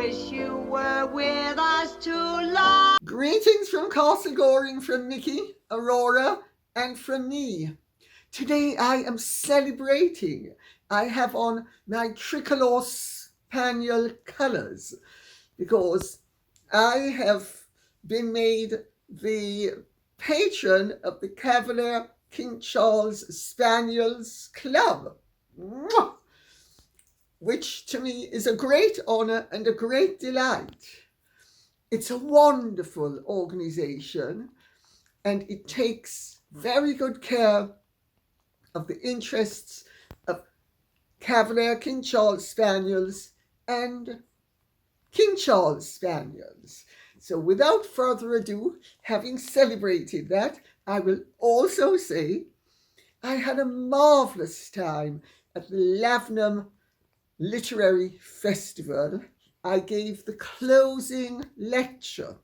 wish you were with us too long. Greetings from Castle Goring from Mickey, Aurora, and from me. Today I am celebrating. I have on my tricolor spaniel colours because I have been made the patron of the Cavalier King Charles Spaniels Club, which to me is a great honour and a great delight. It's a wonderful organisation and it takes very good care of the interests of Cavalier King Charles Spaniels and King Charles Spaniels. So without further ado, having celebrated that, I will also say I had a marvellous time at the Lavenham Literary Festival. I gave the closing lecture,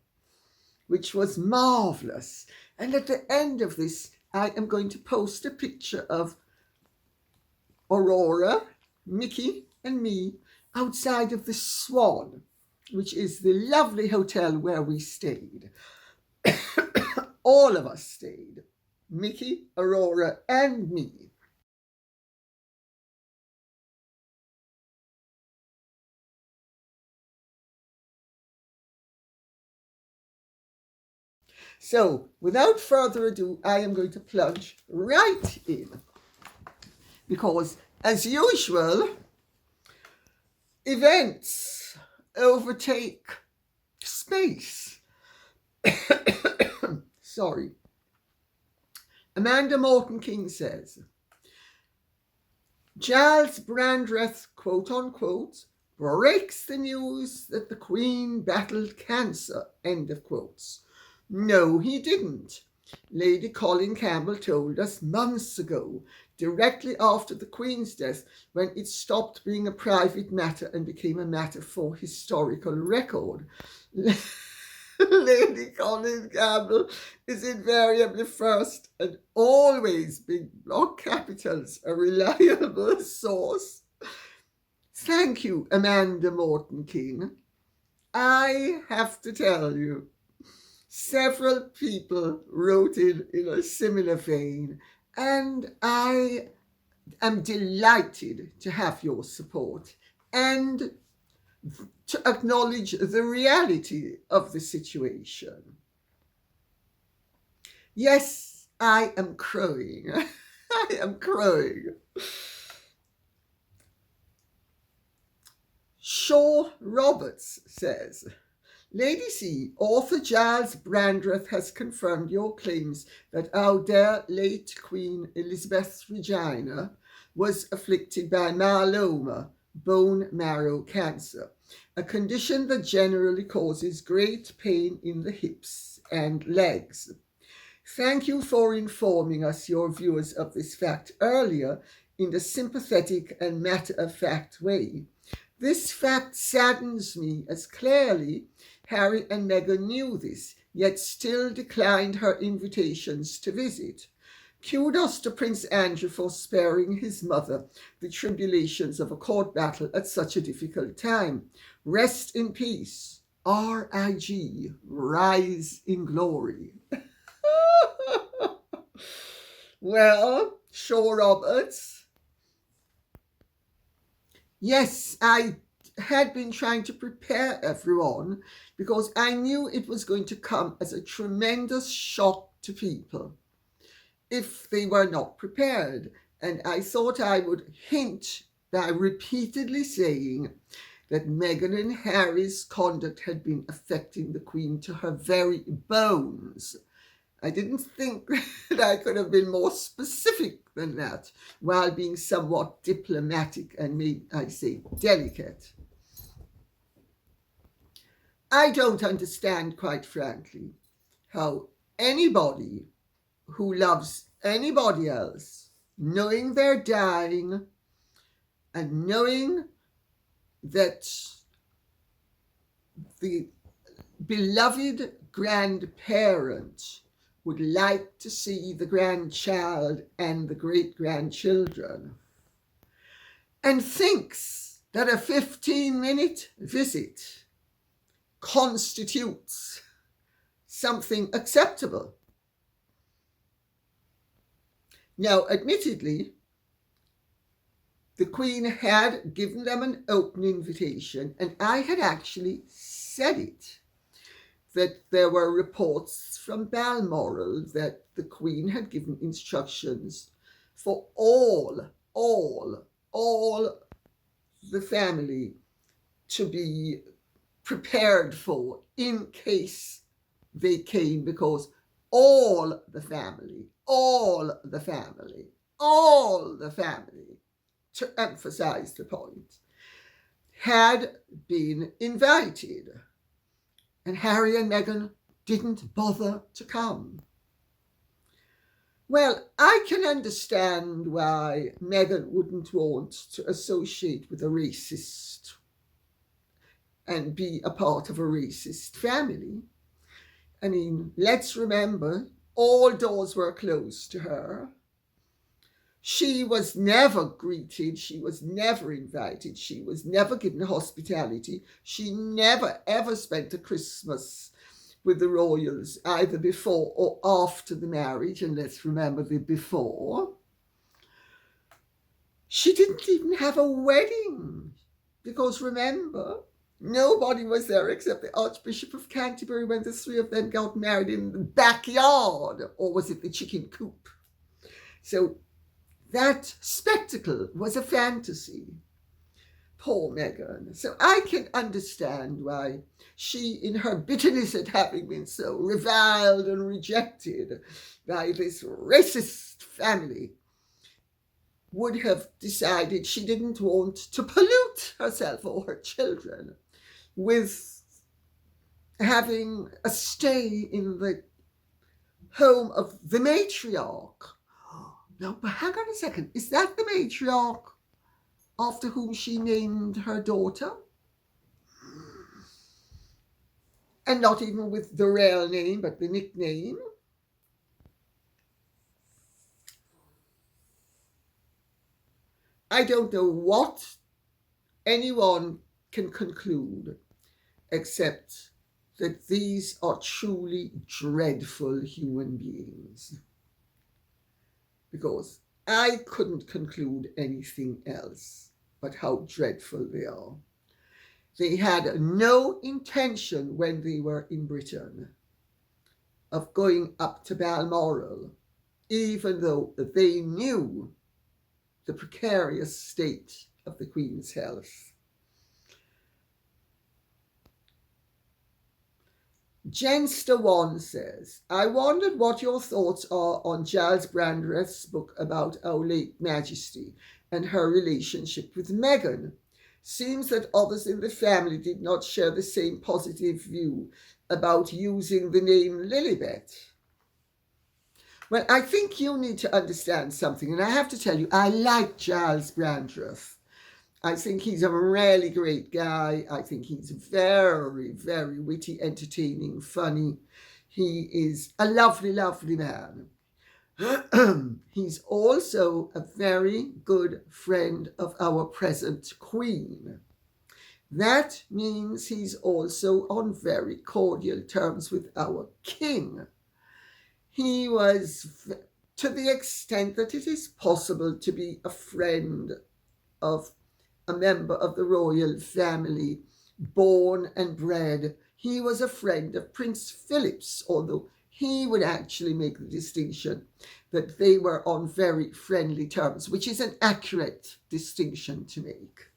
which was marvellous. And at the end of this, I am going to post a picture of Aurora, Mickey, and me outside of the Swan, which is the lovely hotel where we stayed. All of us stayed. Mickey, Aurora, and me. So, without further ado, I am going to plunge right in. Because, as usual, events overtake space. Sorry. Amanda Morton King says, Giles Brandreth, quote unquote, breaks the news that the Queen battled cancer, end of quotes. No, he didn't. Lady Colin Campbell told us months ago, directly after the Queen's death, when it stopped being a private matter and became a matter for historical record. Lady Colin Campbell is invariably first and always big block capitals, a reliable source. Thank you, Amanda Morton King. I have to tell you, several people wrote in a similar vein, and I am delighted to have your support and to acknowledge the reality of the situation. Yes, I am crowing. I am crowing. Shaw Roberts says, Lady C, author Giles Brandreth has confirmed your claims that our dear late Queen Elizabeth Regina was afflicted by myeloma, bone marrow cancer, a condition that generally causes great pain in the hips and legs. Thank you for informing us, your viewers, of this fact earlier in a sympathetic and matter-of-fact way. This fact saddens me, as clearly Harry and Meghan knew this, yet still declined her invitations to visit. Kudos to Prince Andrew for sparing his mother the tribulations of a court battle at such a difficult time. Rest in peace. R.I.G. Rise in glory. Well, Shaw Roberts. Yes, I had been trying to prepare everyone because I knew it was going to come as a tremendous shock to people if they were not prepared. And I thought I would hint by repeatedly saying that Meghan and Harry's conduct had been affecting the Queen to her very bones. I didn't think that I could have been more specific than that, while being somewhat diplomatic and, may I say, delicate. I don't understand, quite frankly, how anybody who loves anybody else, knowing they're dying and knowing that the beloved grandparent would like to see the grandchild and the great-grandchildren, and thinks that a 15-minute visit constitutes something acceptable. Now, admittedly, the Queen had given them an open invitation, and I had actually said it, that there were reports from Balmoral that the Queen had given instructions for all the family to be prepared for in case they came, because all the family, to emphasize the point, had been invited, and Harry and Meghan didn't bother to come. Well, I can understand why Meghan wouldn't want to associate with a racist and be a part of a racist family. I mean, let's remember, all doors were closed to her. She was never greeted, she was never invited, she was never given hospitality. She never ever spent a Christmas with the royals, either before or after the marriage, and let's remember the before. She didn't even have a wedding, because remember, nobody was there except the Archbishop of Canterbury when the three of them got married in the backyard, or was it the chicken coop? So that spectacle was a fantasy. Poor Meghan. So I can understand why she, in her bitterness at having been so reviled and rejected by this racist family, would have decided she didn't want to pollute herself or her children with having a stay in the home of the matriarch. Now, but hang on a second. Is that the matriarch after whom she named her daughter? And not even with the real name, but the nickname? I don't know what anyone can conclude except that these are truly dreadful human beings. Because I couldn't conclude anything else but how dreadful they are. They had no intention when they were in Britain of going up to Balmoral, even though they knew the precarious state of the Queen's health. Jenster One says, I wondered what your thoughts are on Giles Brandreth's book about Our Late Majesty and her relationship with Meghan. Seems that others in the family did not share the same positive view about using the name Lilibet. Well, I think you need to understand something, and I have to tell you, I like Giles Brandreth. I think he's a really great guy. I think he's very, very witty, entertaining, funny. He is a lovely, lovely man. He's also a very good friend of our present Queen. That means he's also on very cordial terms with our King. He was, to the extent that it is possible to be a friend of a member of the royal family, born and bred, he was a friend of Prince Philip's, although he would actually make the distinction that they were on very friendly terms, which is an accurate distinction to make.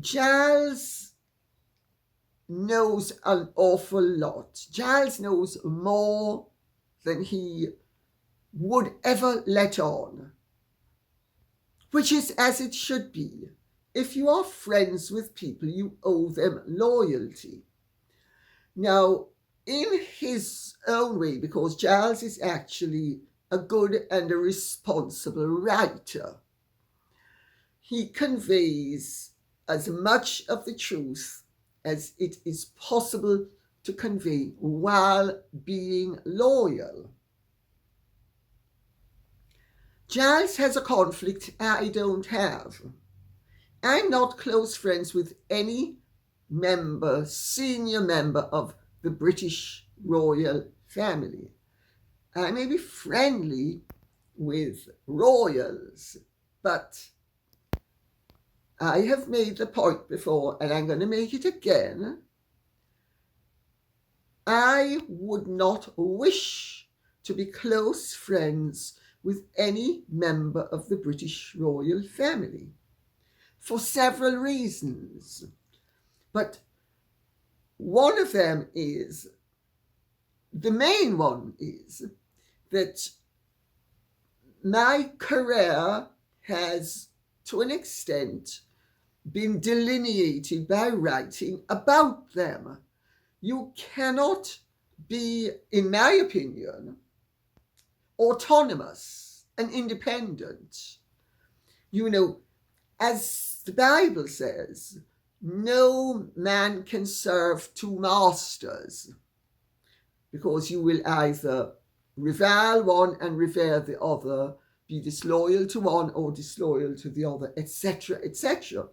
Giles knows an awful lot. Giles knows more than he would ever let on, which is as it should be. If you are friends with people, you owe them loyalty. Now, in his own way, because Giles is actually a good and a responsible writer, he conveys as much of the truth as it is possible to convey while being loyal. Giles has a conflict I don't have. I'm not close friends with any member, senior member of the British royal family. I may be friendly with royals, but I have made the point before, and I'm going to make it again. I would not wish to be close friends with any member of the British royal family for several reasons. But one of them is, the main one is, that my career has, to an extent, been delineated by writing about them. You cannot be, in my opinion, autonomous and independent. You know, as the Bible says, no man can serve two masters, because you will either revile one and revere the other, be disloyal to one or disloyal to the other, etc., etc.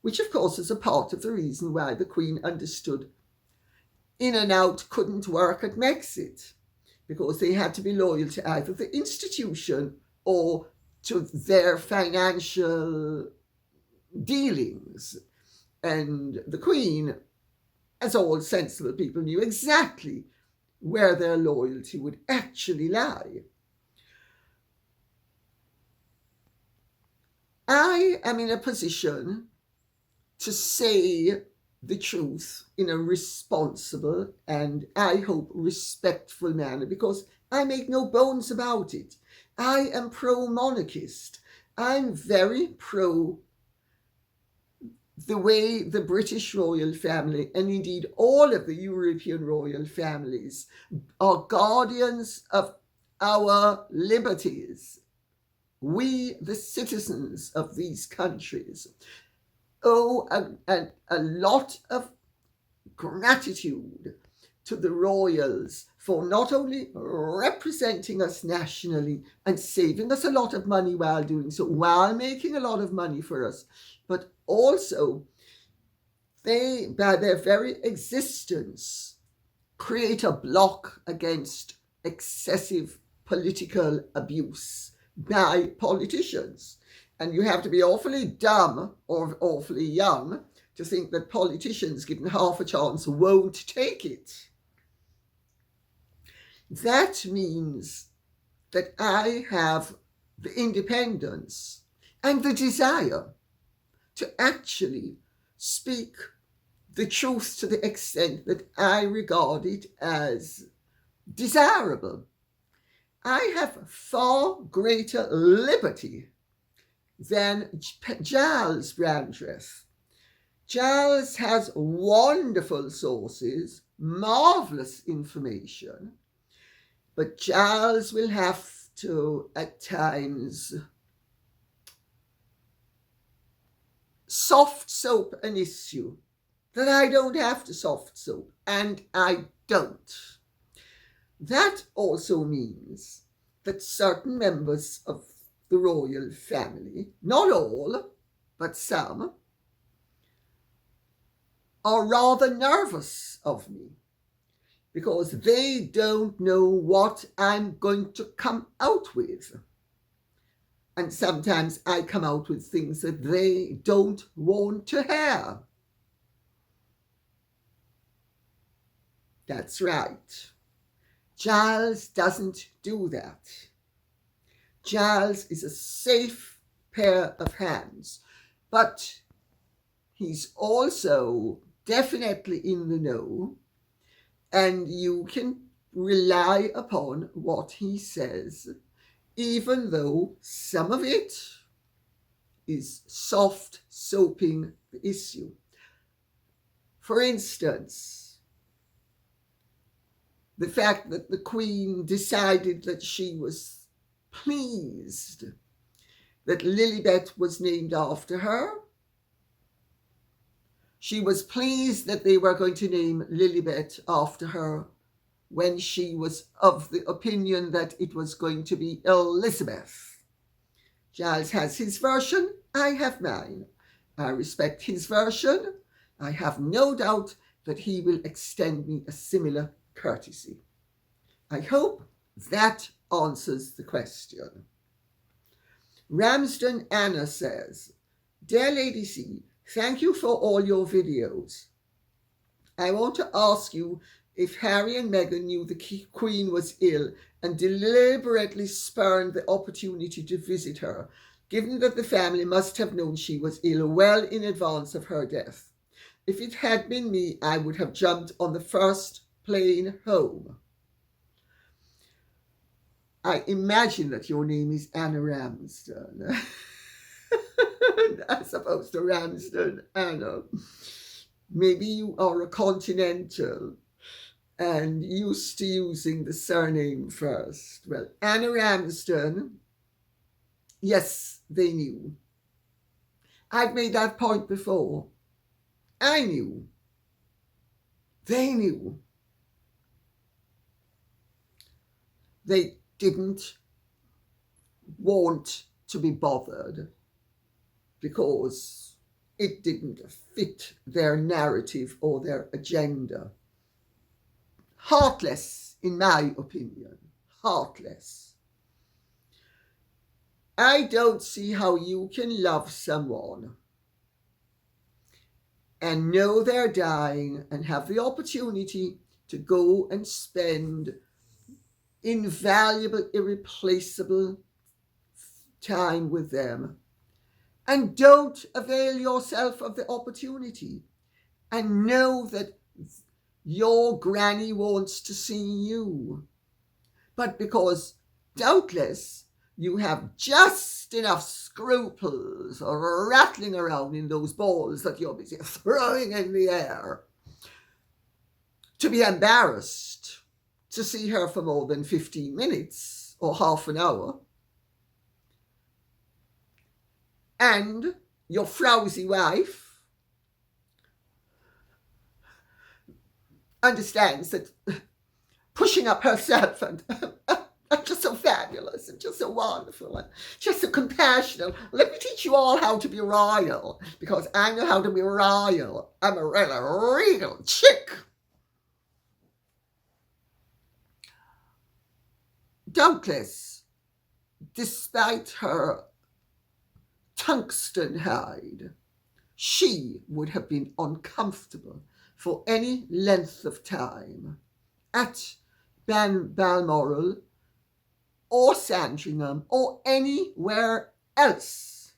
Which, of course, is a part of the reason why the Queen understood in and out couldn't work at Brexit, because they had to be loyal to either the institution or to their financial dealings. And the Queen, as all sensible people, knew exactly where their loyalty would actually lie. I am in a position to say the truth in a responsible and, I hope, respectful manner, because I make no bones about it. I am pro-monarchist. I'm very pro the way the British royal family, and indeed all of the European royal families, are guardians of our liberties. We, the citizens of these countries, owe a lot of gratitude to the royals for not only representing us nationally and saving us a lot of money while doing so, while making a lot of money for us, but also they, by their very existence, create a block against excessive political abuse by politicians. And you have to be awfully dumb or awfully young to think that politicians, given half a chance, won't take it. That means that I have the independence and the desire to actually speak the truth to the extent that I regard it as desirable. I have far greater liberty than Giles Brandreth. Giles has wonderful sources, marvellous information, but Giles will have to, at times, soft soap an issue that I don't have to soft soap, and I don't. That also means that certain members of the royal family, not all, but some, are rather nervous of me, because they don't know what I'm going to come out with. And sometimes I come out with things that they don't want to hear. That's right. Giles doesn't do that. Giles is a safe pair of hands, but he's also definitely in the know, and you can rely upon what he says, even though some of it is soft soaping the issue. For instance, the fact that the Queen decided that she was pleased that Lilibet was named after her. She was pleased that they were going to name Lilibet after her when she was of the opinion that it was going to be Elizabeth. Giles has his version, I have mine. I respect his version, I have no doubt that he will extend me a similar courtesy. I hope that answers the question. Ramsden Anna says, Dear Lady C, thank you for all your videos. I want to ask you if Harry and Meghan knew the Queen was ill and deliberately spurned the opportunity to visit her, given that the family must have known she was ill well in advance of her death. If it had been me, I would have jumped on the first plane home. I imagine that your name is Anna Ramsden, as opposed to Ramsden Anna. Maybe you are a continental and used to using the surname first. Well, Anna Ramsden, yes, they knew. I've made that point before. I knew. They knew. They didn't want to be bothered because it didn't fit their narrative or their agenda. Heartless, in my opinion. Heartless. I don't see how you can love someone and know they're dying and have the opportunity to go and spend invaluable, irreplaceable time with them, and don't avail yourself of the opportunity and know that your granny wants to see you, but because doubtless you have just enough scruples rattling around in those balls that you're busy throwing in the air to be embarrassed to see her for more than 15 minutes or half an hour. And your frowsy wife understands that pushing up herself and just so fabulous and just so wonderful and just so compassionate. Let me teach you all how to be royal, because I know how to be royal. I'm a real chick. Doubtless, despite her tungsten hide, she would have been uncomfortable for any length of time at Balmoral or Sandringham or anywhere else.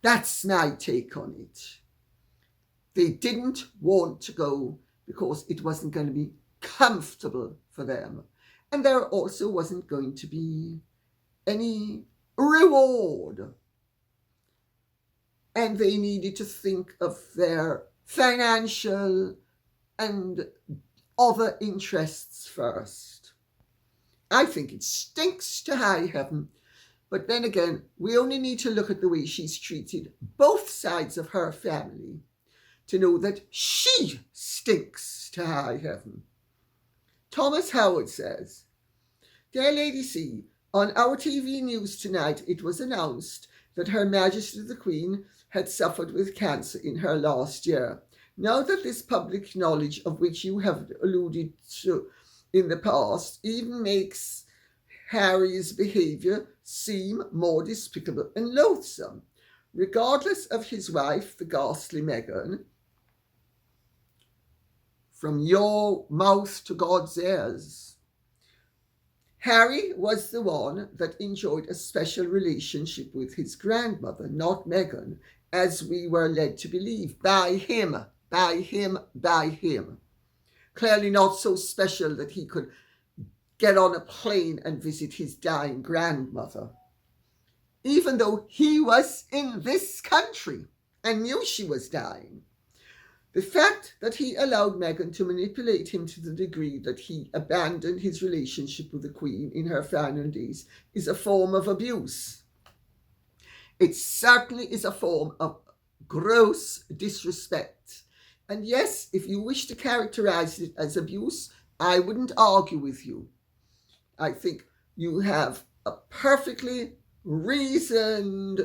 That's my take on it. They didn't want to go because it wasn't going to be comfortable for them. And there also wasn't going to be any reward. And they needed to think of their financial and other interests first. I think it stinks to high heaven. But then again, we only need to look at the way she's treated both sides of her family to know that she stinks to high heaven. Thomas Howard says, Dear Lady C, on our TV news tonight, it was announced that Her Majesty the Queen had suffered with cancer in her last year. Now that this public knowledge, of which you have alluded to in the past, even makes Harry's behaviour seem more despicable and loathsome. Regardless of his wife, the ghastly Meghan, from your mouth to God's ears, Harry was the one that enjoyed a special relationship with his grandmother, not Meghan, as we were led to believe, by him. Clearly not so special that he could get on a plane and visit his dying grandmother, even though he was in this country and knew she was dying. The fact that he allowed Meghan to manipulate him to the degree that he abandoned his relationship with the Queen in her final days is a form of abuse. It certainly is a form of gross disrespect. And yes, if you wish to characterize it as abuse, I wouldn't argue with you. I think you have a perfectly reasoned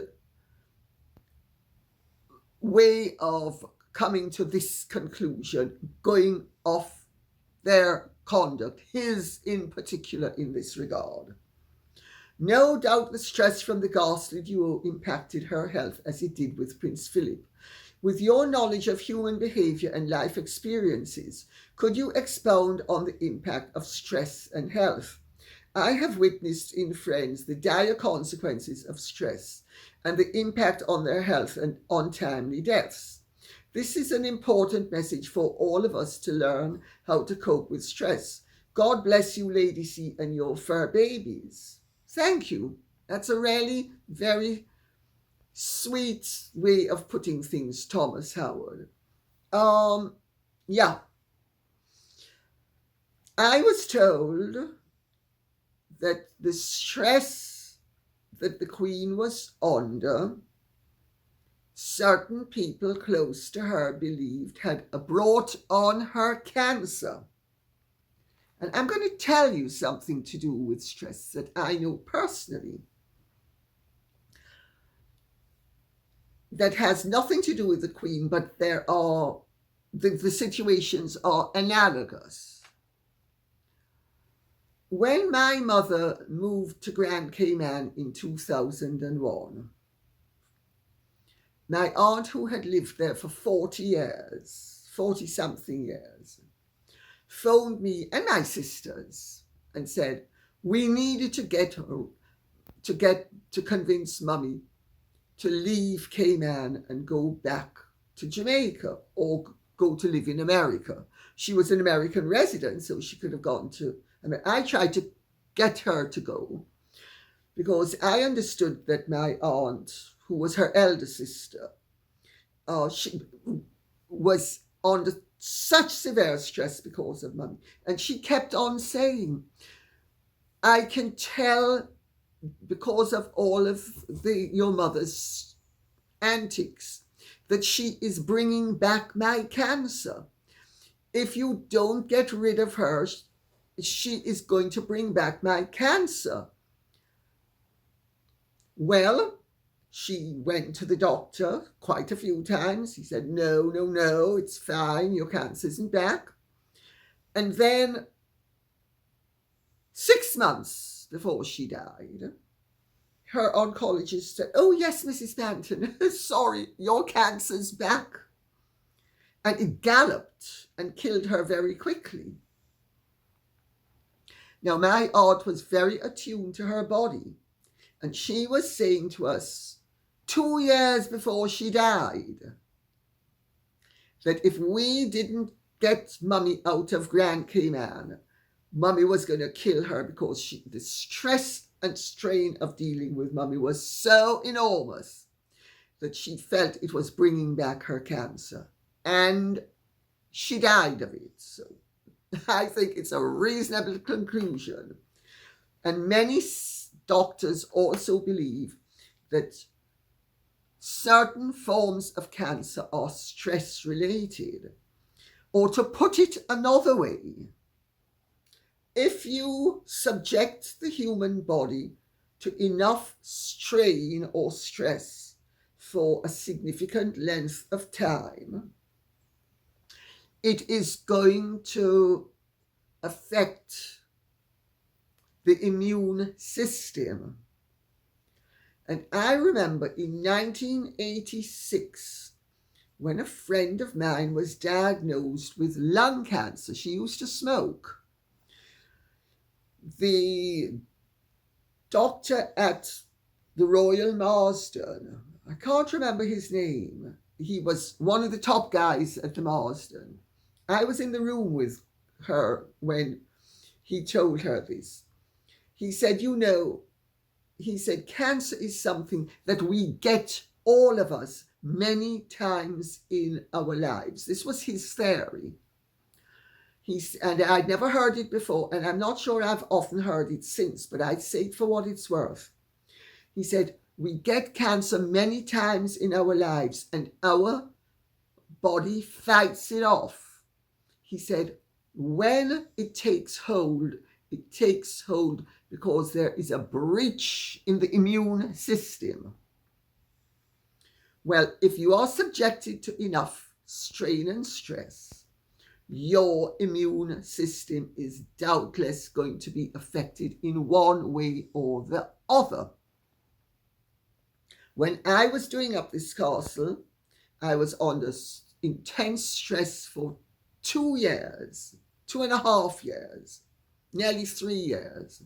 way of coming to this conclusion, going off their conduct, his in particular in this regard. No doubt the stress from the ghastly duo impacted her health as it did with Prince Philip. With your knowledge of human behavior and life experiences, could you expound on the impact of stress and health? I have witnessed in friends the dire consequences of stress and the impact on their health and untimely deaths. This is an important message for all of us to learn how to cope with stress. God bless you, Lady C, and your fur babies. Thank you. That's a really very sweet way of putting things, Thomas Howard. Yeah. I was told that the stress that the Queen was under, certain people close to her believed had brought on her cancer. And I'm going to tell you something to do with stress that I know personally that has nothing to do with the Queen, but the situations are analogous. When my mother moved to Grand Cayman in 2001, my aunt, who had lived there for 40-something years, phoned me and my sisters and said, we needed to convince Mummy to leave Cayman and go back to Jamaica or go to live in America. She was an American resident, so she could have gone to. I tried to get her to go because I understood that my aunt, who was her elder sister, she was under such severe stress because of Mummy. And she kept on saying, I can tell because of all of your mother's antics that she is bringing back my cancer. If you don't get rid of her, she is going to bring back my cancer. Well, she went to the doctor quite a few times. He said, no, it's fine. Your cancer isn't back. And then 6 months before she died, her oncologist said, oh, yes, Mrs. Banton, sorry, your cancer's back. And it galloped and killed her very quickly. Now, my aunt was very attuned to her body, and she was saying to us 2 years before she died that if we didn't get Mummy out of Grand Cayman, Mummy was going to kill her because the stress and strain of dealing with Mummy was so enormous that she felt it was bringing back her cancer. And she died of it. So I think it's a reasonable conclusion. And many doctors also believe that certain forms of cancer are stress related. Or to put it another way, if you subject the human body to enough strain or stress for a significant length of time, it is going to affect the immune system. And I remember in 1986, when a friend of mine was diagnosed with lung cancer. She used to smoke. The doctor at the Royal Marsden, I can't remember his name. He was one of the top guys at the Marsden. I was in the room with her when he told her this. He said, cancer is something that we get, all of us, many times in our lives. This was his theory. And I'd never heard it before, and I'm not sure I've often heard it since, but I'd say it for what it's worth. He said, we get cancer many times in our lives, and our body fights it off. He said, when it takes hold, It takes hold because there is a breach in the immune system. Well, if you are subjected to enough strain and stress, your immune system is doubtless going to be affected in one way or the other. When I was doing up this castle, I was under intense stress for 2 years, 2.5 years, nearly 3 years.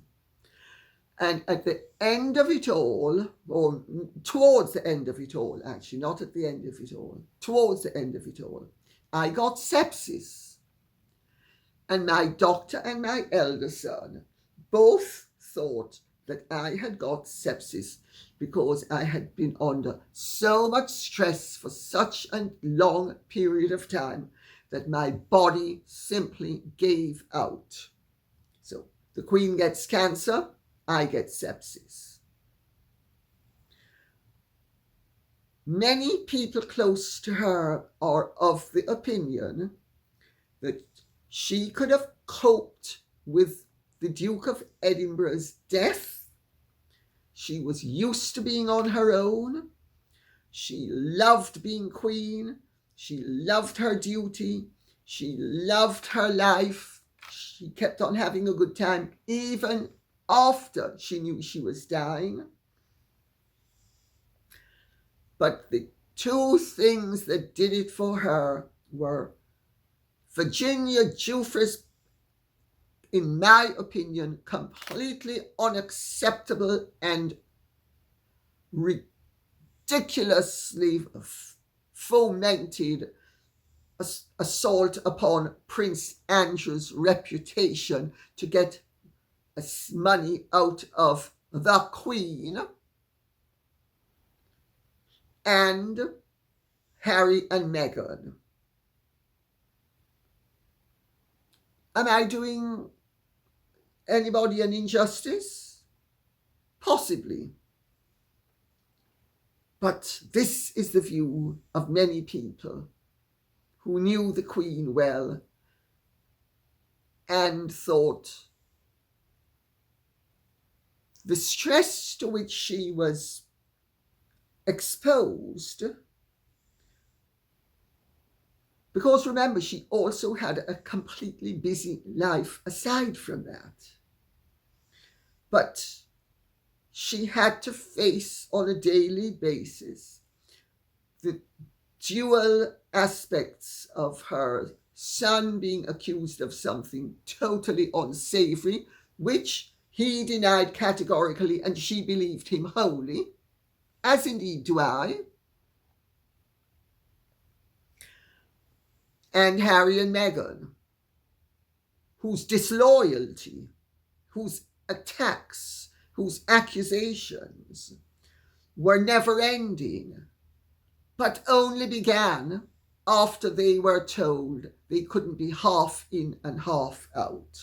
And at the end of it all, or towards the end of it all, actually, not at the end of it all, towards the end of it all, I got sepsis. And my doctor and my elder son both thought that I had got sepsis because I had been under so much stress for such a long period of time that my body simply gave out. So the Queen gets cancer, I get sepsis. Many people close to her are of the opinion that she could have coped with the Duke of Edinburgh's death. She was used to being on her own. She loved being queen. She loved her duty. She loved her life. She kept on having a good time even after she knew she was dying. But the two things that did it for her were Virginia Giuffre's, in my opinion, completely unacceptable and ridiculously fomented assault upon Prince Andrew's reputation to get money out of the Queen, and Harry and Meghan. Am I doing anybody an injustice? Possibly. But this is the view of many people who knew the Queen well and thought the stress to which she was exposed, because remember, she also had a completely busy life aside from that. But she had to face on a daily basis the dual aspects of her son being accused of something totally unsavory, which he denied categorically and she believed him wholly, as indeed do I. And Harry and Meghan, whose disloyalty, whose attacks, whose accusations were never ending, but only began after they were told they couldn't be half in and half out.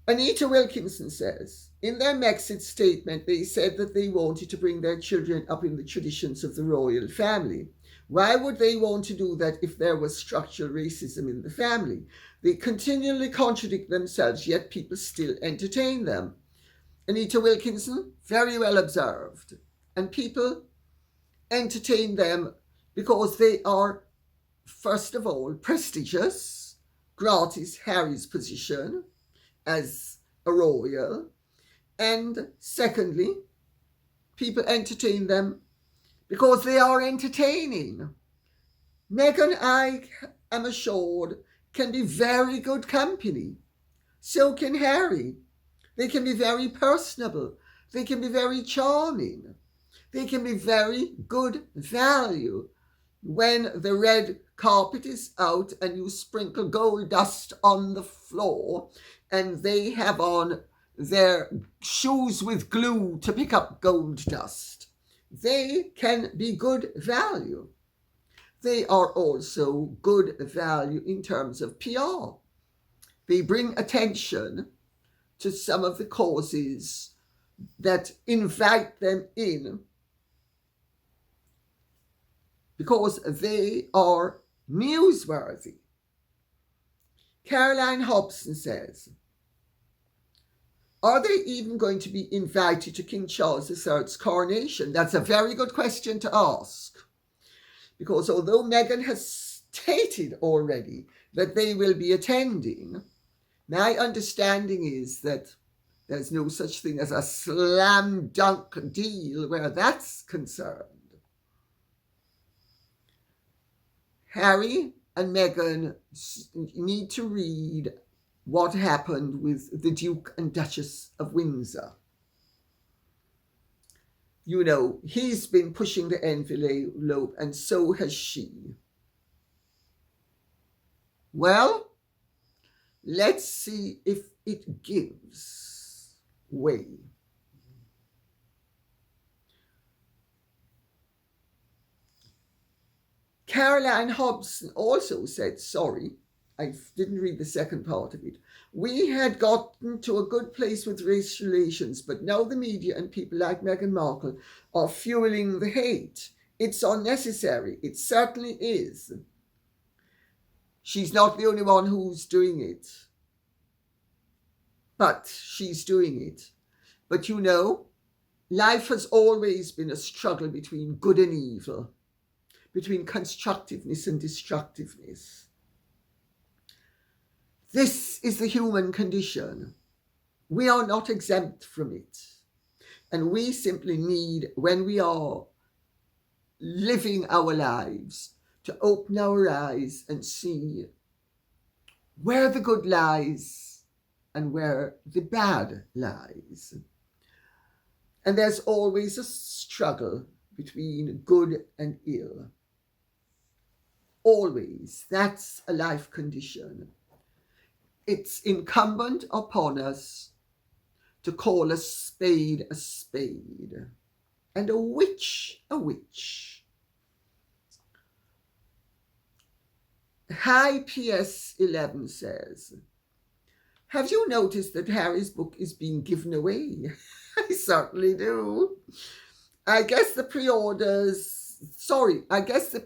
Anita Wilkinson says, in their Brexit statement, they said that they wanted to bring their children up in the traditions of the royal family. Why would they want to do that if there was structural racism in the family? They continually contradict themselves, yet people still entertain them. Anita Wilkinson, very well observed. And people entertain them because they are, first of all, prestigious, gratis Harry's position as a royal, and secondly, people entertain them because they are entertaining. Meghan, I am assured, can be very good company. So can Harry. They can be very personable. They can be very charming. They can be very good value. When the red carpet is out and you sprinkle gold dust on the floor and they have on their shoes with glue to pick up gold dust, they can be good value. They are also good value in terms of PR. They bring attention to some of the causes that invite them in because they are newsworthy. Caroline Hobson says, are they even going to be invited to King Charles III's coronation? That's a very good question to ask. Because although Meghan has stated already that they will be attending, my understanding is that there's no such thing as a slam dunk deal where that's concerned. Harry and Meghan need to read what happened with the Duke and Duchess of Windsor. You know, he's been pushing the envelope, and so has she. Well, let's see if it gives way. Caroline Hobson also said, sorry, I didn't read the second part of it. We had gotten to a good place with race relations, but now the media and people like Meghan Markle are fueling the hate. It's unnecessary. It certainly is. She's not the only one who's doing it. But she's doing it. But you know, life has always been a struggle between good and evil, between constructiveness and destructiveness. This is the human condition. We are not exempt from it. And we simply need, when we are living our lives, to open our eyes and see where the good lies and where the bad lies. And there's always a struggle between good and ill. Always. That's a life condition. It's incumbent upon us to call a spade and a witch a witch. High PS 11 says, have you noticed that Harry's book is being given away? I certainly do. I guess the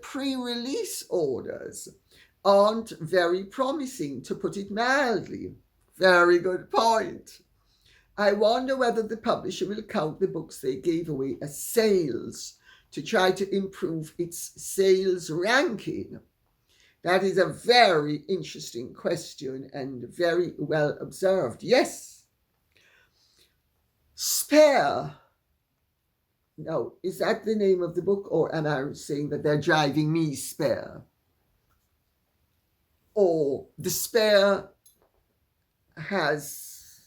pre-release orders aren't very promising, to put it mildly. Very good point. I wonder whether the publisher will count the books they gave away as sales to try to improve its sales ranking. That is a very interesting question and very well observed. Yes. Spare. Now, is that the name of the book, or am I saying that they're driving me spare? Or the spare has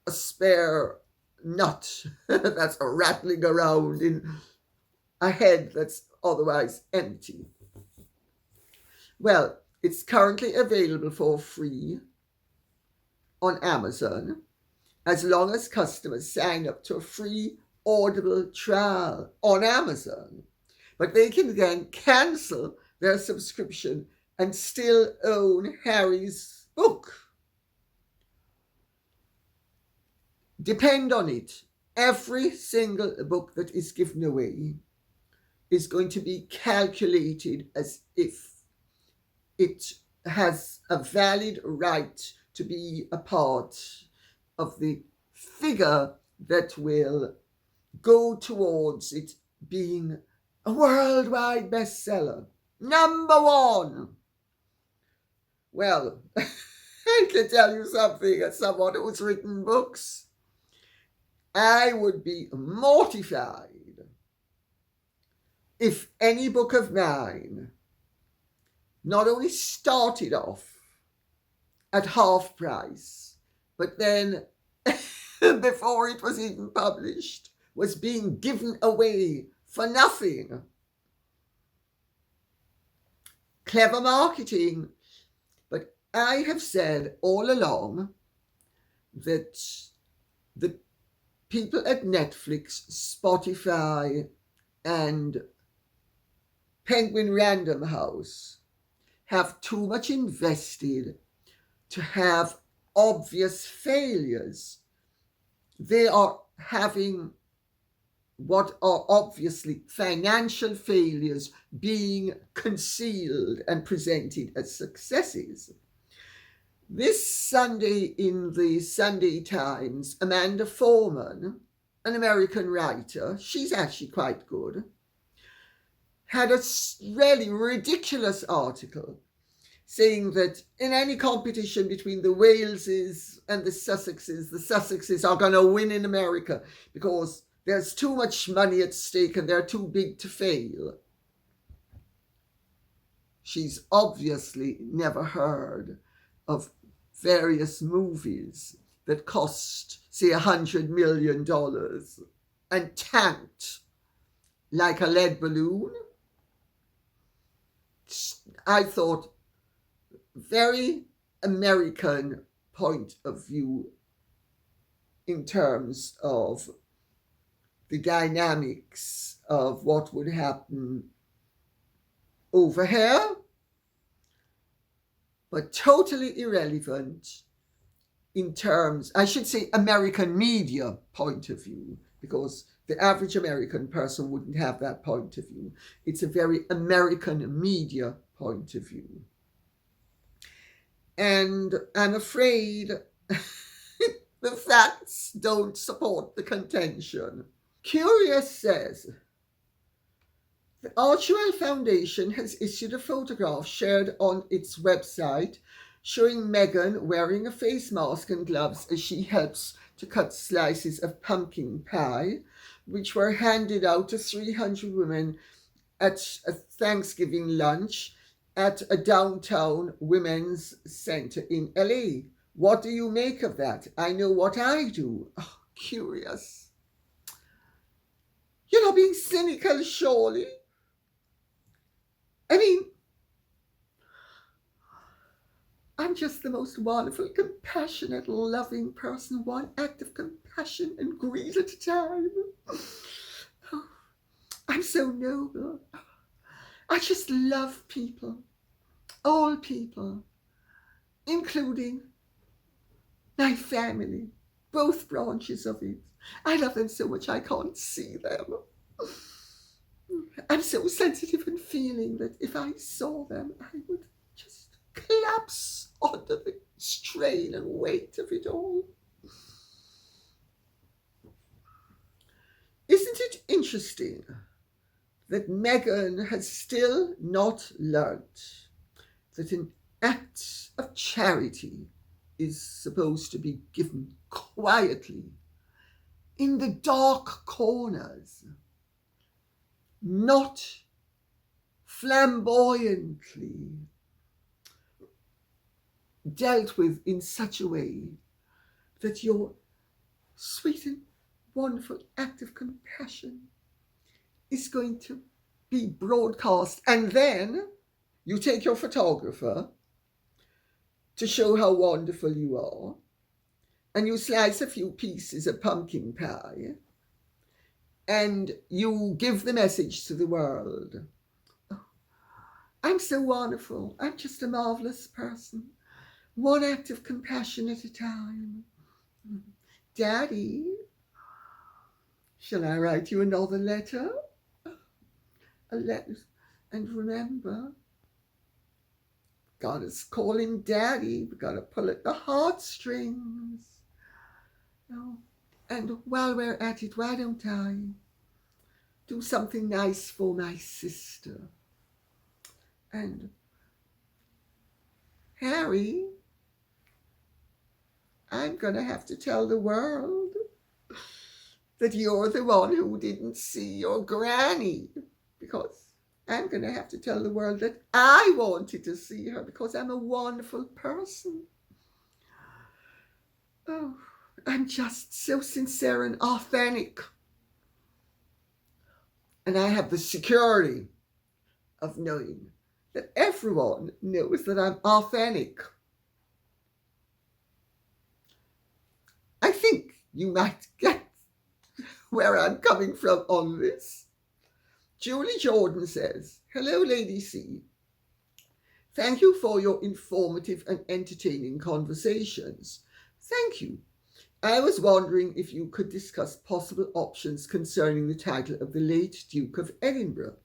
a spare nut that's rattling around in a head that's otherwise empty. Well, it's currently available for free on Amazon, as long as customers sign up to a free Audible trial on Amazon. But they can then cancel their subscription and still own Harry's book. Depend on it. Every single book that is given away is going to be calculated as if it has a valid right to be a part of the figure that will go towards it being a worldwide bestseller. Number one. Well, I can tell you something, as someone who's written books, I would be mortified if any book of mine not only started off at half price, but then before it was even published, was being given away for nothing. Clever marketing. But I have said all along that the people at Netflix, Spotify, and Penguin Random House have too much invested to have obvious failures. They are having what are obviously financial failures being concealed and presented as successes. This Sunday in the Sunday Times, Amanda Foreman, an American writer, she's actually quite good, had a really ridiculous article saying that in any competition between the Waleses and the Sussexes are going to win in America because there's too much money at stake and they're too big to fail. She's obviously never heard of various movies that cost, say, $100 million and tanked like a lead balloon. I thought, very American point of view in terms of the dynamics of what would happen over here, but totally irrelevant in terms, I should say, American media point of view, because the average American person wouldn't have that point of view. It's a very American media point of view. And I'm afraid the facts don't support the contention. Curious says, the Archewell Foundation has issued a photograph shared on its website showing Meghan wearing a face mask and gloves as she helps to cut slices of pumpkin pie, which were handed out to 300 women at a Thanksgiving lunch at a downtown women's center in LA. What do you make of that? I know what I do. Oh, curious. You're not being cynical, surely? I mean, I'm just the most wonderful, compassionate, loving person, one act of compassion and greed at a time. Oh, I'm so noble. I just love people, all people, including my family, both branches of it. I love them so much I can't see them. I'm so sensitive and feeling that if I saw them, I would just collapse under the strain and weight of it all. Isn't it interesting that Meghan has still not learnt that an act of charity is supposed to be given quietly, in the dark corners, not flamboyantly, dealt with in such a way that your sweet and wonderful act of compassion is going to be broadcast, and then you take your photographer to show how wonderful you are, and you slice a few pieces of pumpkin pie, and you give the message to the world. Oh, I'm so wonderful. I'm just a marvelous person. One act of compassion at a time. Daddy, shall I write you another letter? A letter. And remember, gotta call him Daddy. We gotta pull at the heartstrings. Oh, and while we're at it, why don't I do something nice for my sister? And Harry, I'm gonna have to tell the world that you're the one who didn't see your granny, because I'm going to have to tell the world that I wanted to see her because I'm a wonderful person. Oh, I'm just so sincere and authentic. And I have the security of knowing that everyone knows that I'm authentic. I think you might get where I'm coming from on this. Julie Jordan says, hello, Lady C. Thank you for your informative and entertaining conversations. Thank you. I was wondering if you could discuss possible options concerning the title of the late Duke of Edinburgh.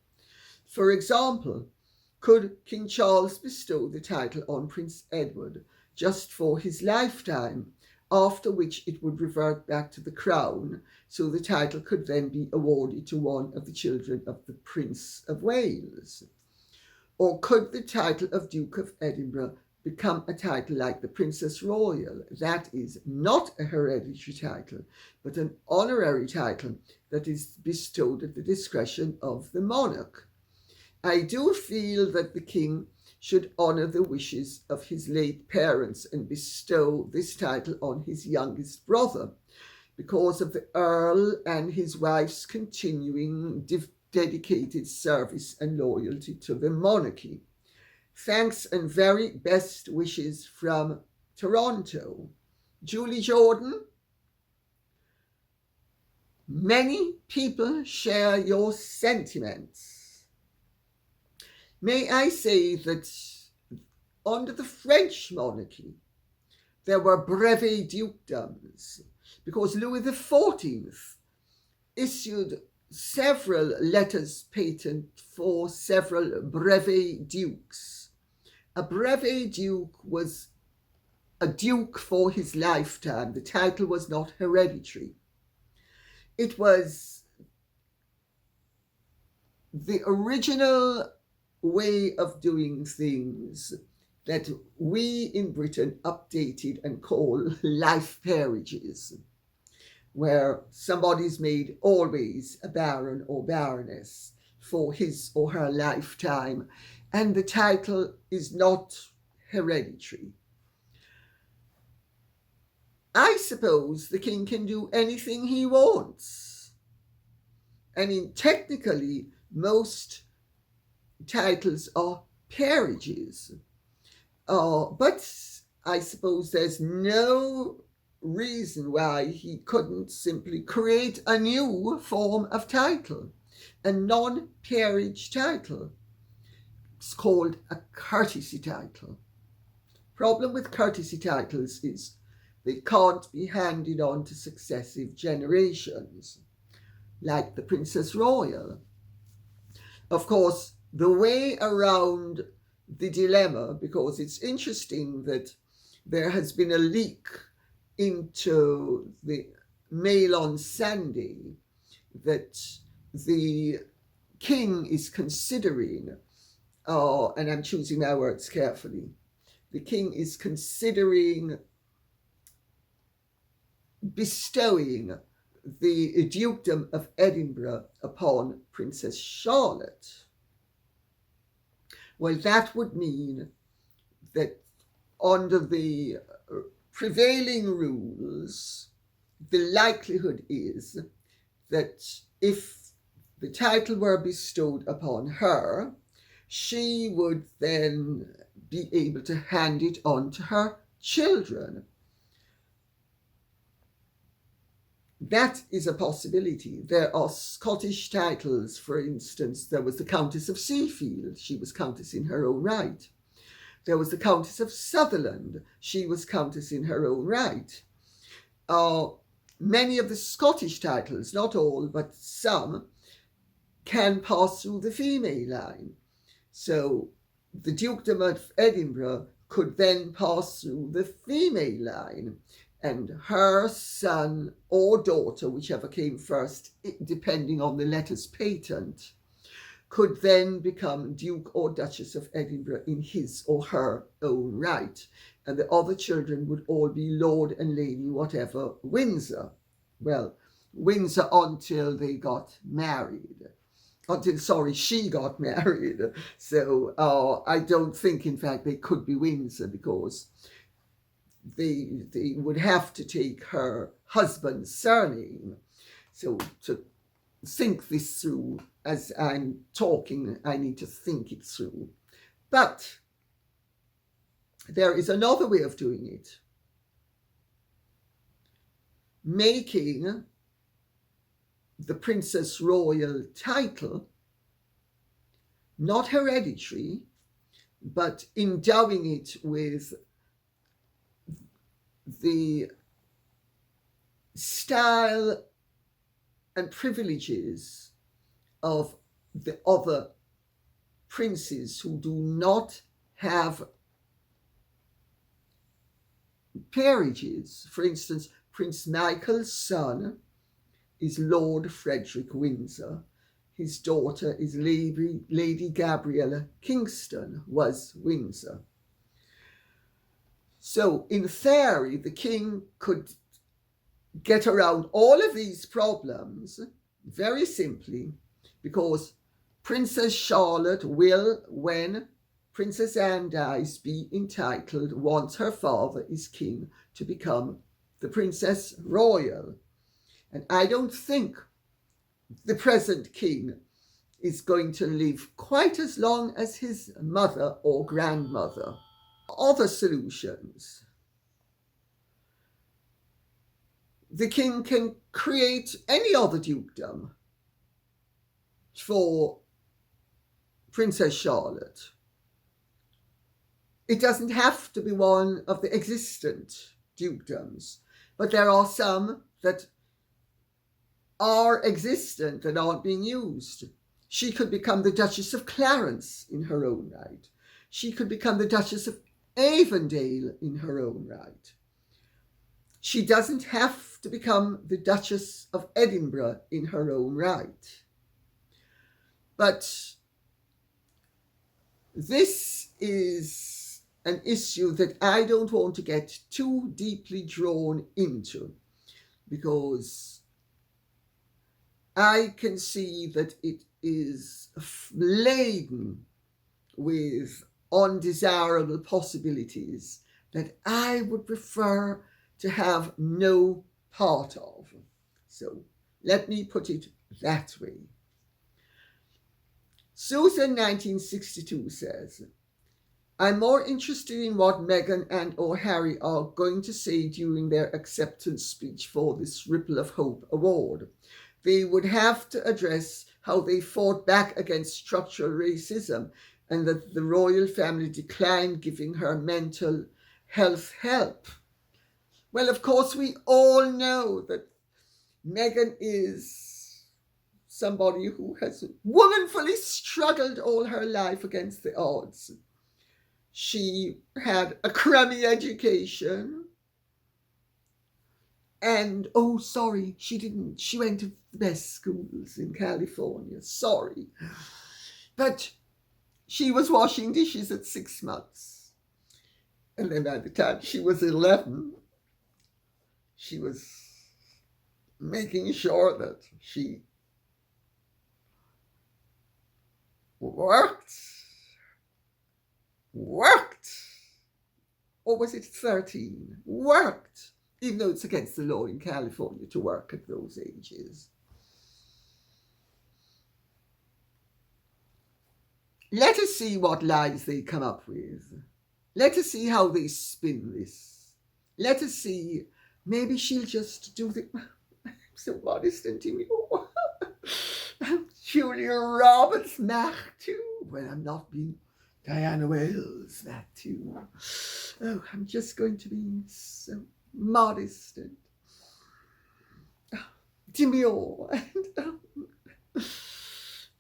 For example, could King Charles bestow the title on Prince Edward just for his lifetime, after which it would revert back to the crown, so the title could then be awarded to one of the children of the Prince of Wales? Or could the title of Duke of Edinburgh become a title like the Princess Royal, that is, not a hereditary title, but an honorary title that is bestowed at the discretion of the monarch? I do feel that the king should honour the wishes of his late parents and bestow this title on his youngest brother, because of the Earl and his wife's continuing dedicated service and loyalty to the monarchy. Thanks and very best wishes from Toronto. Julie Jordan. Many people share your sentiments. May I say that under the French monarchy, there were brevet dukedoms, because Louis XIV issued several letters patent for several brevet dukes. A brevet duke was a duke for his lifetime. The title was not hereditary. It was the original way of doing things that we in Britain updated and call life peerages, where somebody's made always a baron or baroness for his or her lifetime, and the title is not hereditary. I suppose the king can do anything he wants. I mean, technically, most titles are peerages. But I suppose there's no reason why he couldn't simply create a new form of title, a non-peerage title. It's called a courtesy title. Problem with courtesy titles is they can't be handed on to successive generations, like the Princess Royal. Of course, the way around the dilemma, because it's interesting that there has been a leak into the Mail on Sunday that the king is considering, and I'm choosing my words carefully, the king is considering bestowing the dukedom of Edinburgh upon Princess Charlotte. Well, that would mean that under the prevailing rules, the likelihood is that if the title were bestowed upon her, she would then be able to hand it on to her children. That is a possibility. There are Scottish titles, for instance. There was the Countess of Seafield. She was Countess in her own right. There was the Countess of Sutherland. She was Countess in her own right. Many of the Scottish titles, not all, but some, can pass through the female line. So the Dukedom of Edinburgh could then pass through the female line, and her son or daughter, whichever came first, depending on the letters patent, could then become Duke or Duchess of Edinburgh in his or her own right. And the other children would all be Lord and Lady whatever Windsor. Well, Windsor until they got married. She got married. So I don't think, in fact, they could be Windsor, because they would have to take her husband's surname. So to think this through, as I'm talking, I need to think it through. But there is another way of doing it. Making the Princess Royal title not hereditary, but endowing it with the lifestyle and privileges of the other princes who do not have peerages. For instance, Prince Michael's son is Lord Frederick Windsor. His daughter is Lady Gabriella Kingston, was Windsor. So in theory, the king could get around all of these problems very simply because Princess Charlotte will, when Princess Anne dies, be entitled, once her father is king, to become the Princess Royal. And I don't think the present king is going to live quite as long as his mother or grandmother. Other solutions. The king can create any other dukedom for Princess Charlotte. It doesn't have to be one of the existent dukedoms, but there are some that are existent and aren't being used. She could become the Duchess of Clarence in her own right. She could become the Duchess of Avondale in her own right. She doesn't have to become the Duchess of Edinburgh in her own right. But this is an issue that I don't want to get too deeply drawn into, because I can see that it is laden with undesirable possibilities that I would prefer to have no part of. So let me put it that way. Susan 1962 says, I'm more interested in what Meghan and or Harry are going to say during their acceptance speech for this Ripple of Hope award. They would have to address how they fought back against structural racism and that the royal family declined giving her mental health help. Well, of course, we all know that Meghan is somebody who has womanfully struggled all her life against the odds. She had a crummy education. And, she didn't. She went to the best schools in California. Sorry. But she was washing dishes at 6 months. And then by the time she was 11, she was making sure that she worked, or was it 13? Worked, even though it's against the law in California to work at those ages. Let us see what lies they come up with. Let us see how they spin this. Let us see, maybe she'll just do the... I'm so modest and timid. Julia Roberts, Mach too. Well, I'm not being Diana Wells, that too. Oh, I'm just going to be so modest and demure. And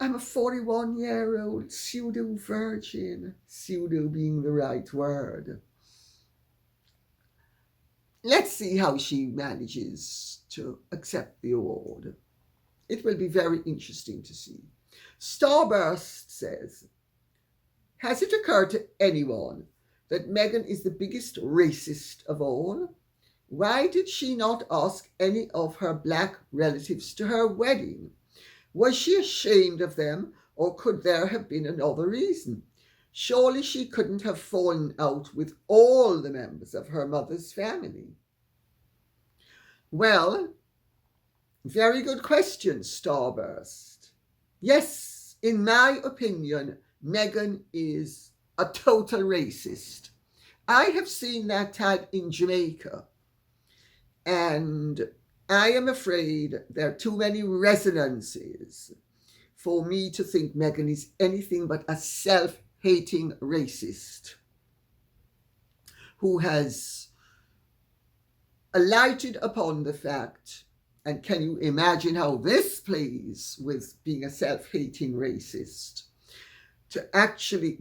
I'm a 41-year-old pseudo-virgin, pseudo being the right word. Let's see how she manages to accept the award. It will be very interesting to see. Starburst says, has it occurred to anyone that Meghan is the biggest racist of all? Why did she not ask any of her black relatives to her wedding? Was she ashamed of them, or could there have been another reason? Surely she couldn't have fallen out with all the members of her mother's family. Well, very good question, Starburst. Yes, in my opinion, Meghan is a total racist. I have seen that tag in Jamaica, and I am afraid there are too many resonances for me to think Meghan is anything but a self-hating racist who has alighted upon the fact And can you imagine how this plays with being a self-hating racist? To actually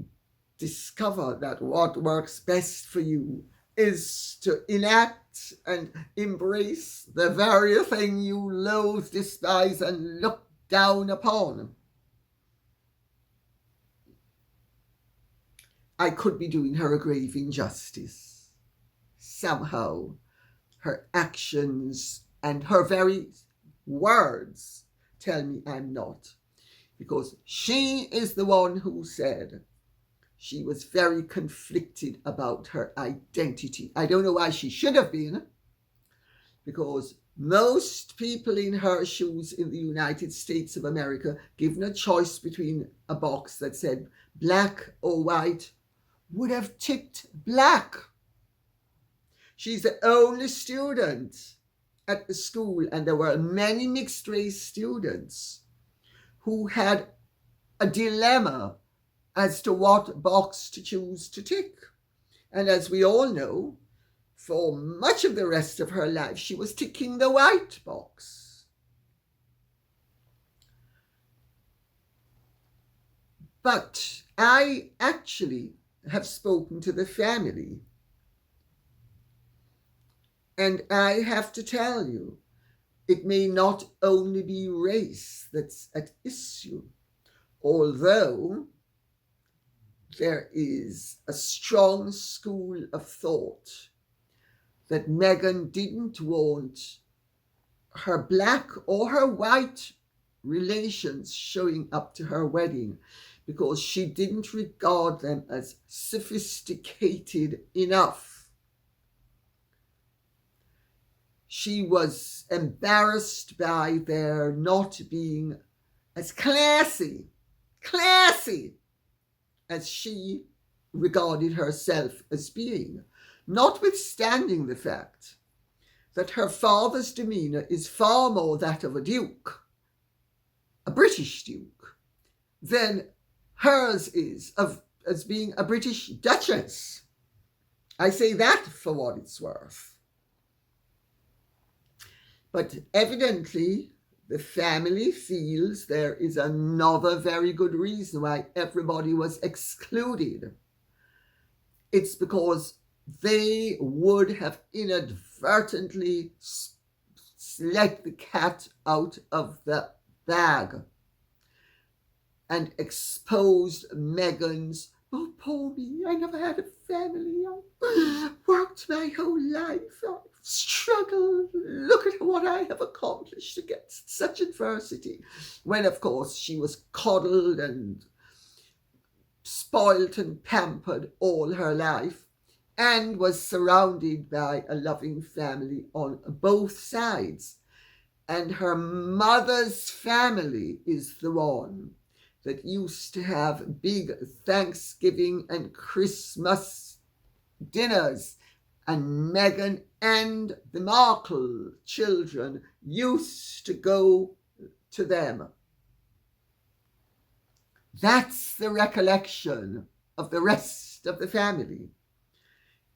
discover that what works best for you is to enact and embrace the very thing you loathe, despise, and look down upon. I could be doing her a grave injustice. Somehow, her actions and her very words tell me I'm not. Because she is the one who said she was very conflicted about her identity. I don't know why she should have been, because most people in her shoes in the United States of America, given a choice between a box that said black or white, would have ticked black. She's the only student at the school, and there were many mixed race students who had a dilemma as to what box to choose to tick. And as we all know, for much of the rest of her life, she was ticking the white box. But I actually have spoken to the family, and I have to tell you, it may not only be race that's at issue, although there is a strong school of thought that Meghan didn't want her black or her white relations showing up to her wedding because she didn't regard them as sophisticated enough. She was embarrassed by their not being as classy as she regarded herself as being, notwithstanding the fact that her father's demeanour is far more that of a duke, a British duke, than hers is as being a British duchess. I say that for what it's worth. But evidently, the family feels there is another very good reason why everybody was excluded. It's because they would have inadvertently let the cat out of the bag and exposed Meghan's, oh, poor me, I never had a family. I worked my whole life. I've struggled. Look at what I have accomplished against such adversity. When, of course, she was coddled and spoilt and pampered all her life and was surrounded by a loving family on both sides. And her mother's family is the one that used to have big Thanksgiving and Christmas dinners, and Meghan and the Markle children used to go to them. That's the recollection of the rest of the family.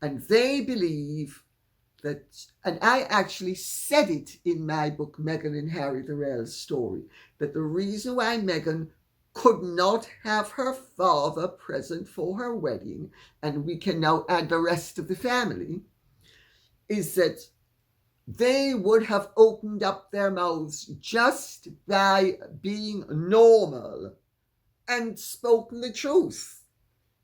And they believe that, and I actually said it in my book, Meghan and Harry, the Real Story, that the reason why Meghan could not have her father present for her wedding, and we can now add the rest of the family, is that they would have opened up their mouths just by being normal and spoken the truth.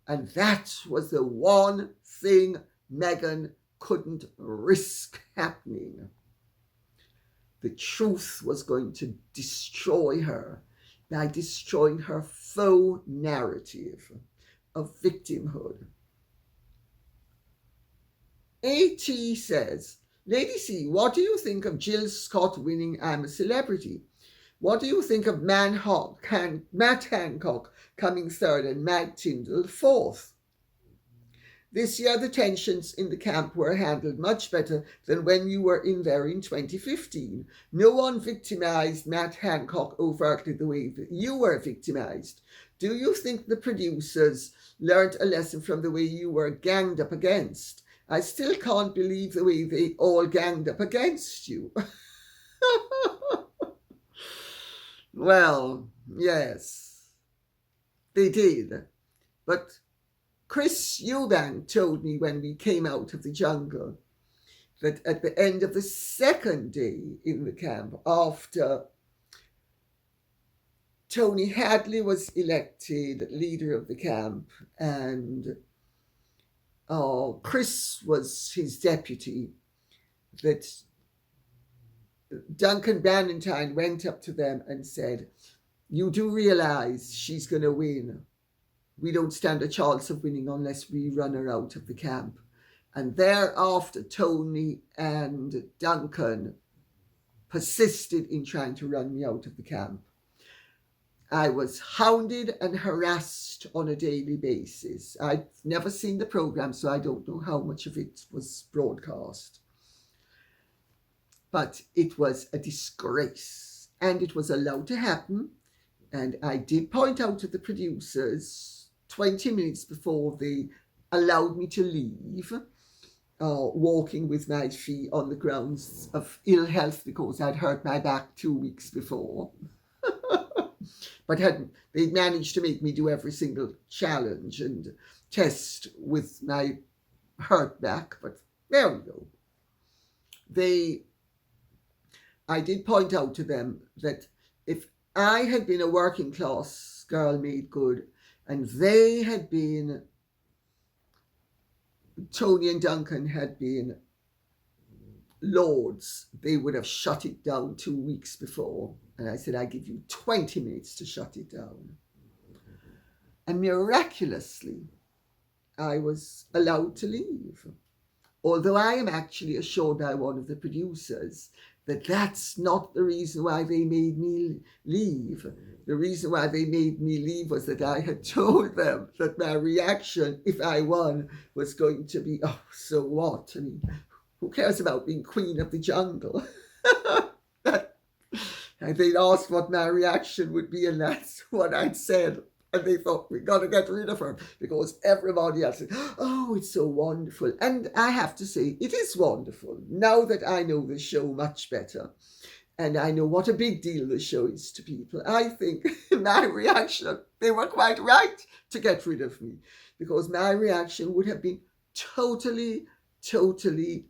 And that was the one thing Meghan couldn't risk happening. The truth was going to destroy her by destroying her faux narrative of victimhood. A.T. says, Lady C, what do you think of Jill Scott winning I'm a Celebrity? What do you think of Matt Hancock coming third and Matt Tyndall fourth? This year, the tensions in the camp were handled much better than when you were in there in 2015. No one victimized Matt Hancock overtly the way that you were victimized. Do you think the producers learned a lesson from the way you were ganged up against? I still can't believe the way they all ganged up against you. Well, yes, they did. But Chris Eubank told me when we came out of the jungle that at the end of the second day in the camp, after Tony Hadley was elected leader of the camp and Chris was his deputy, that Duncan Bannatyne went up to them and said, "You do realise she's going to win. We don't stand a chance of winning unless we run her out of the camp." And thereafter, Tony and Duncan persisted in trying to run me out of the camp. I was hounded and harassed on a daily basis. I've never seen the programme, so I don't know how much of it was broadcast. But it was a disgrace, and it was allowed to happen. And I did point out to the producers 20 minutes before they allowed me to leave, walking with my feet on the grounds of ill health because I'd hurt my back 2 weeks before. But they'd managed to make me do every single challenge and test with my hurt back. But there we go. I did point out to them that if I had been a working class girl made good and Tony and Duncan had been lords, they would have shut it down 2 weeks before. And I said, I give you 20 minutes to shut it down. And miraculously, I was allowed to leave. Although I am actually assured by one of the producers that that's not the reason why they made me leave. The reason why they made me leave was that I had told them that my reaction, if I won, was going to be, "Oh, so what? I mean, who cares about being queen of the jungle?" And they'd asked what my reaction would be, and that's what I'd said. And they thought, "We've got to get rid of her," because everybody else said, "Oh, it's so wonderful." And I have to say, it is wonderful now that I know the show much better. And I know what a big deal the show is to people. I think my reaction, they were quite right to get rid of me, because my reaction would have been totally, totally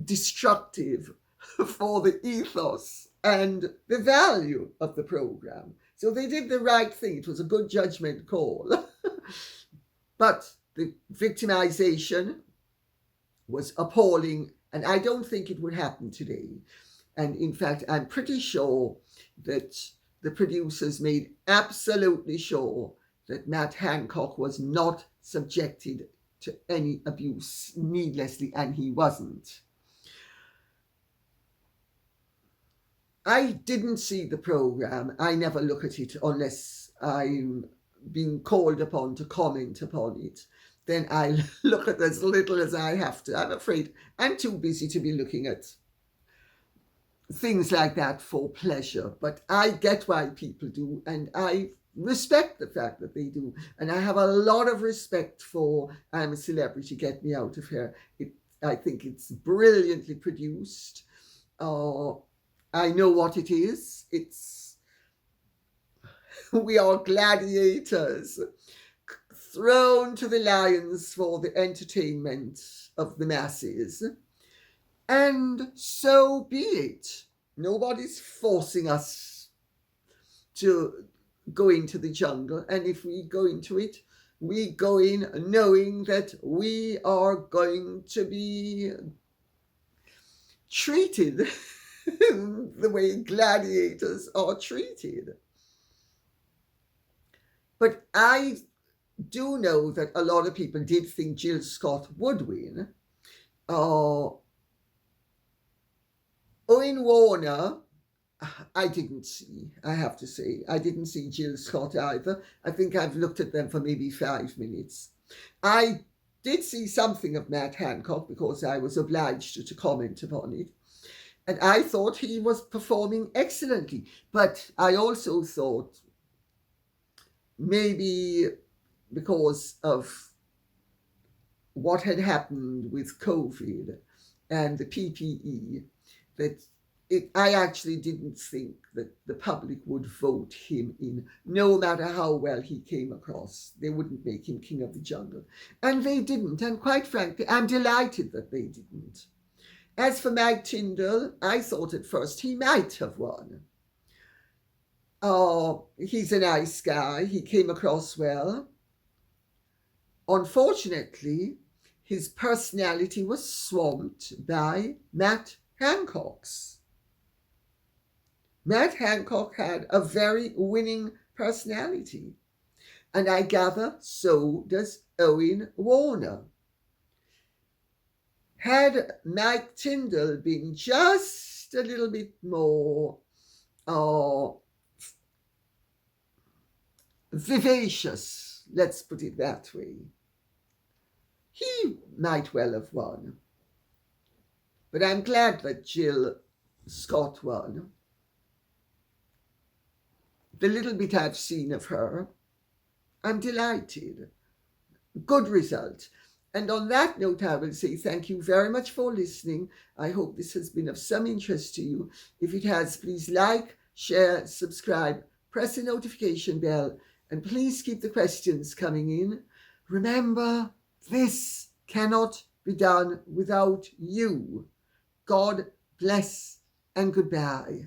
destructive for the ethos and the value of the program. So they did the right thing. It was a good judgment call. But the victimization was appalling, and I don't think it would happen today. And in fact, I'm pretty sure that the producers made absolutely sure that Matt Hancock was not subjected to any abuse needlessly, and he wasn't. I didn't see the program. I never look at it unless I'm being called upon to comment upon it. Then I look at as little as I have to. I'm afraid I'm too busy to be looking at things like that for pleasure. But I get why people do, and I respect the fact that they do. And I have a lot of respect for I'm a Celebrity, Get Me Out of Here. I think it's brilliantly produced. I know what it is. We are gladiators thrown to the lions for the entertainment of the masses. And so be it. Nobody's forcing us to go into the jungle. And if we go into it, we go in knowing that we are going to be treated the way gladiators are treated. But I do know that a lot of people did think Jill Scott would win. Owen Warner, I didn't see, I have to say. I didn't see Jill Scott either. I think I've looked at them for maybe 5 minutes. I did see something of Matt Hancock because I was obliged to comment upon it. And I thought he was performing excellently. But I also thought maybe because of what had happened with COVID and the PPE, that I actually didn't think that the public would vote him in, no matter how well he came across. They wouldn't make him king of the jungle. And they didn't. And quite frankly, I'm delighted that they didn't. As for Mike Tyndall, I thought at first he might have won. Oh, he's a nice guy. He came across well. Unfortunately, his personality was swamped by Matt Hancock's. Matt Hancock had a very winning personality, and I gather so does Owen Warner. Had Mike Tyndall been just a little bit more vivacious, let's put it that way, he might well have won. But I'm glad that Jill Scott won. The little bit I've seen of her, I'm delighted. Good result. And on that note, I will say thank you very much for listening. I hope this has been of some interest to you. If it has, please like, share, subscribe, press the notification bell, and please keep the questions coming in. Remember, this cannot be done without you. God bless and goodbye.